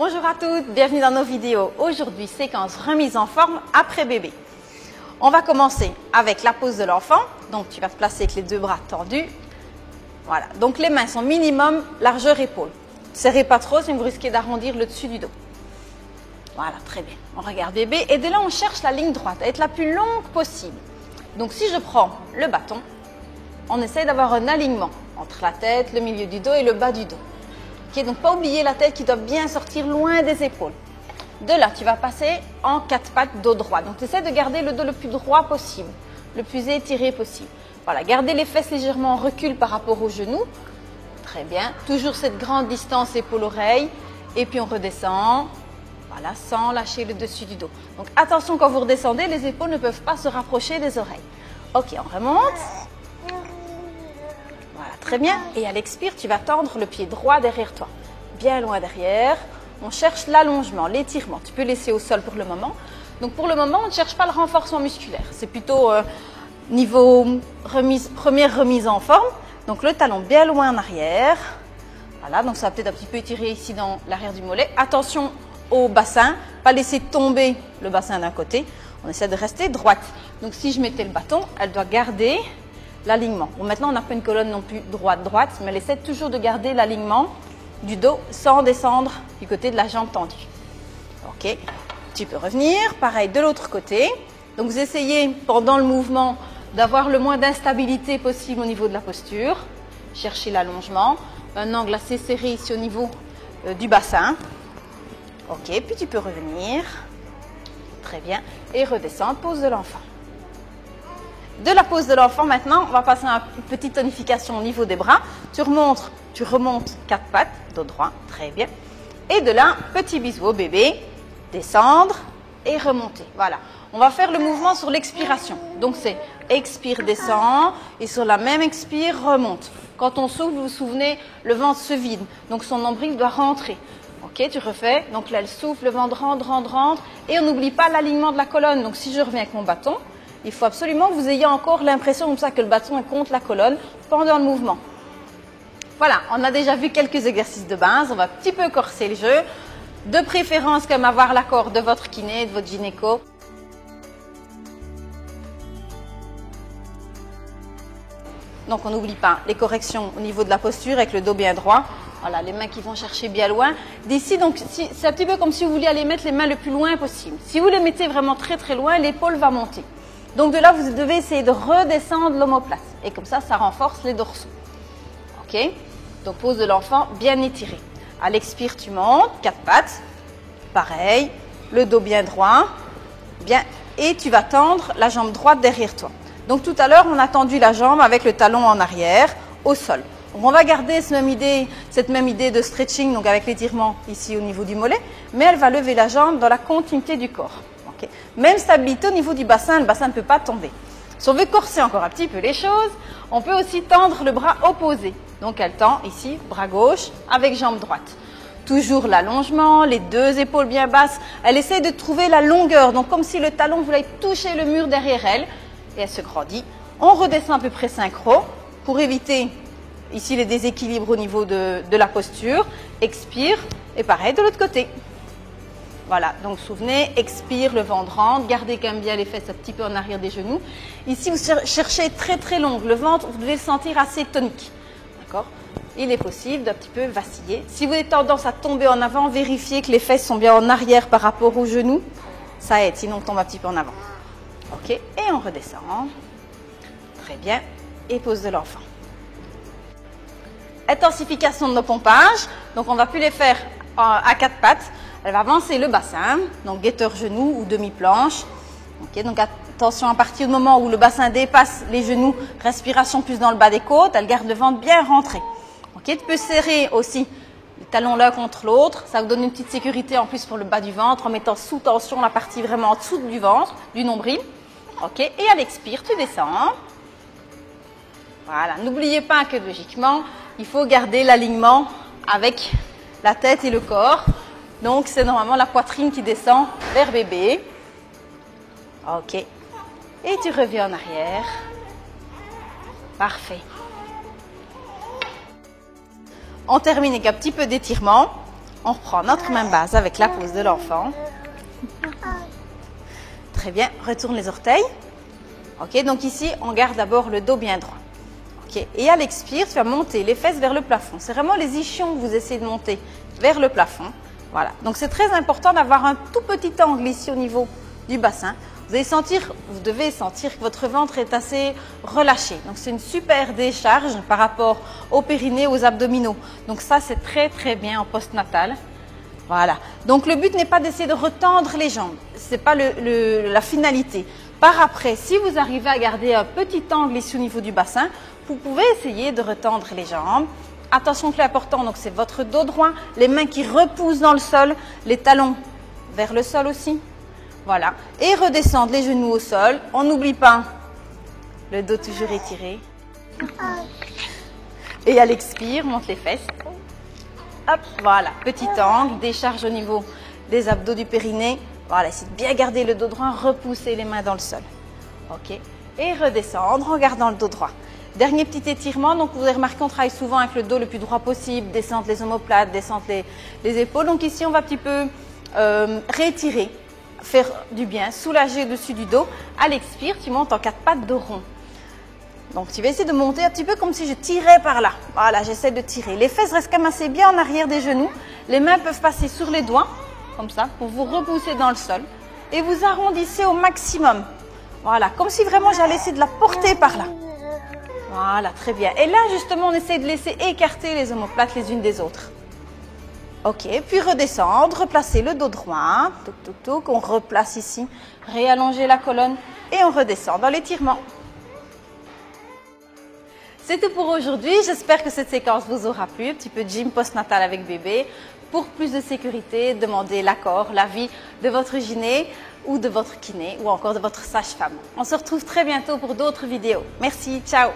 Bonjour à toutes, bienvenue dans nos vidéos. Aujourd'hui, séquence remise en forme après bébé. On va commencer avec la pose de l'enfant. Donc, tu vas te placer avec les deux bras tendus. Voilà, donc les mains sont minimum largeur épaule. Ne serrez pas trop, sinon vous risquez d'arrondir le dessus du dos. Voilà, très bien. On regarde bébé et de là, on cherche la ligne droite, à être la plus longue possible. Donc, si je prends le bâton, on essaie d'avoir un alignement entre la tête, le milieu du dos et le bas du dos. Okay, donc, pas oublier la tête qui doit bien sortir loin des épaules. De là, tu vas passer en quatre pattes, dos droit. Donc, tu essaies de garder le dos le plus droit possible, le plus étiré possible. Voilà, gardez les fesses légèrement en recul par rapport aux genoux. Très bien. Toujours cette grande distance épaule-oreille. Et puis, on redescend. Voilà, sans lâcher le dessus du dos. Donc, attention quand vous redescendez, les épaules ne peuvent pas se rapprocher des oreilles. Ok, on remonte. Voilà, très bien. Et à l'expire, tu vas tendre le pied droit derrière toi. Bien loin derrière. On cherche l'allongement, l'étirement. Tu peux laisser au sol pour le moment. Donc, pour le moment, on ne cherche pas le renforcement musculaire. C'est plutôt niveau première remise en forme. Donc, le talon bien loin en arrière. Voilà, donc ça va peut-être un petit peu étirer ici dans l'arrière du mollet. Attention au bassin, pas laisser tomber le bassin d'un côté. On essaie de rester droite. Donc, si je mettais le bâton, elle doit garder l'alignement. Bon, maintenant, on n'a pas une colonne non plus droite, mais elle essaie toujours de garder l'alignement du dos sans descendre du côté de la jambe tendue. Ok, tu peux revenir. Pareil de l'autre côté. Donc, vous essayez pendant le mouvement d'avoir le moins d'instabilité possible au niveau de la posture. Cherchez l'allongement. Un angle assez serré ici au niveau du bassin. Ok, puis tu peux revenir. Très bien. Et redescendre, pose de l'enfant. De la pose de l'enfant, maintenant, on va passer à une petite tonification au niveau des bras. Tu remontes quatre pattes, dos droit, très bien. Et de là, petit bisou au bébé, descendre et remonter. Voilà. On va faire le mouvement sur l'expiration. Donc, c'est expire, descend, et sur la même expire, remonte. Quand on souffle, vous vous souvenez, le ventre se vide. Donc, son nombril doit rentrer. Ok, tu refais. Donc là, elle souffle, le ventre rentre. Et on n'oublie pas l'alignement de la colonne. Donc, si je reviens avec mon bâton, il faut absolument que vous ayez encore l'impression comme ça que le bâton est contre la colonne pendant le mouvement. Voilà, on a déjà vu quelques exercices de base. On va un petit peu corser le jeu. De préférence, comme avoir l'accord de votre kiné, de votre gynéco. Donc, on n'oublie pas les corrections au niveau de la posture avec le dos bien droit. Voilà, les mains qui vont chercher bien loin. D'ici, donc, c'est un petit peu comme si vous vouliez aller mettre les mains le plus loin possible. Si vous les mettez vraiment très très loin, l'épaule va monter. Donc, de là, vous devez essayer de redescendre l'omoplate. Et comme ça renforce les dorsaux. Ok? Donc, pose de l'enfant bien étiré. À l'expire, tu montes, quatre pattes. Pareil, le dos bien droit. Bien. Et tu vas tendre la jambe droite derrière toi. Donc, tout à l'heure, on a tendu la jambe avec le talon en arrière, au sol. Donc, on va garder cette même idée de stretching, donc avec l'étirement ici au niveau du mollet, mais elle va lever la jambe dans la continuité du corps. Okay. Même stabilité au niveau du bassin, le bassin ne peut pas tomber. Si on veut corser encore un petit peu les choses, on peut aussi tendre le bras opposé. Donc, elle tend ici, bras gauche, avec jambe droite. Toujours l'allongement, les deux épaules bien basses. Elle essaie de trouver la longueur, donc comme si le talon voulait toucher le mur derrière elle, et elle se grandit. On redescend à peu près synchro pour éviter ici les déséquilibres au niveau de la posture. Expire et pareil de l'autre côté. Voilà, donc souvenez, expire, le ventre rentre, gardez quand même bien les fesses un petit peu en arrière des genoux. Ici, vous cherchez très très long, le ventre, vous devez le sentir assez tonique. D'accord? Il est possible d'un petit peu vaciller. Si vous avez tendance à tomber en avant, vérifiez que les fesses sont bien en arrière par rapport aux genoux. Ça aide, sinon on tombe un petit peu en avant. Ok, et on redescend. Très bien, et pose de l'enfant. Intensification de nos pompages. Donc, on ne va plus les faire à quatre pattes. Elle va avancer le bassin, donc guetteur genou ou demi-planche. Okay, donc, attention, à partir du moment où le bassin dépasse les genoux, respiration plus dans le bas des côtes, elle garde le ventre bien rentré. Okay, tu peux serrer aussi les talons l'un contre l'autre. Ça vous donne une petite sécurité en plus pour le bas du ventre en mettant sous tension la partie vraiment en dessous du ventre, du nombril. Ok, et à l'expire, tu descends. Voilà, n'oubliez pas que logiquement, il faut garder l'alignement avec la tête et le corps. Donc, c'est normalement la poitrine qui descend vers bébé. Ok. Et tu reviens en arrière. Parfait. On termine avec un petit peu d'étirement. On reprend notre même base avec la pose de l'enfant. Très bien, retourne les orteils. Ok, donc ici, on garde d'abord le dos bien droit. Ok, et à l'expire, tu vas monter les fesses vers le plafond. C'est vraiment les ischions que vous essayez de monter vers le plafond. Voilà, donc c'est très important d'avoir un tout petit angle ici au niveau du bassin. Vous devez sentir que votre ventre est assez relâché. Donc c'est une super décharge par rapport au périnée, aux abdominaux. Donc ça, c'est très très bien en postnatal. Voilà. Donc le but n'est pas d'essayer de retendre les jambes. Ce n'est pas la finalité. Par après, si vous arrivez à garder un petit angle ici au niveau du bassin, vous pouvez essayer de retendre les jambes. Attention que l'important, donc c'est votre dos droit, les mains qui repoussent dans le sol, les talons vers le sol aussi. Voilà. Et redescendre les genoux au sol. On n'oublie pas le dos toujours étiré. Et à l'expire, monte les fesses. Hop, voilà. Petit angle, décharge au niveau des abdos du périnée. Voilà, essayez de bien garder le dos droit, repousser les mains dans le sol. Ok. Et redescendre en gardant le dos droit. Dernier petit étirement, donc vous avez remarqué, on travaille souvent avec le dos le plus droit possible, descendre les omoplates, descendre les épaules. Donc ici, on va un petit peu réétirer, faire du bien, soulager dessus du dos. À l'expire, tu montes en 4 pattes dos rond. Donc tu vas essayer de monter un petit peu comme si je tirais par là. Voilà, j'essaie de tirer. Les fesses restent quand même assez bien en arrière des genoux. Les mains peuvent passer sur les doigts, comme ça, pour vous repousser dans le sol. Et vous arrondissez au maximum. Voilà, comme si vraiment j'allais essayer de la porter par là. Voilà, très bien. Et là, justement, on essaie de laisser écarter les omoplates les unes des autres. Ok, puis redescendre, replacer le dos droit. Touc, touc, touc. On replace ici, réallonger la colonne et on redescend dans l'étirement. C'est tout pour aujourd'hui. J'espère que cette séquence vous aura plu. Un petit peu de gym postnatal avec bébé. Pour plus de sécurité, demandez l'accord, l'avis de votre gyné ou de votre kiné ou encore de votre sage-femme. On se retrouve très bientôt pour d'autres vidéos. Merci, ciao!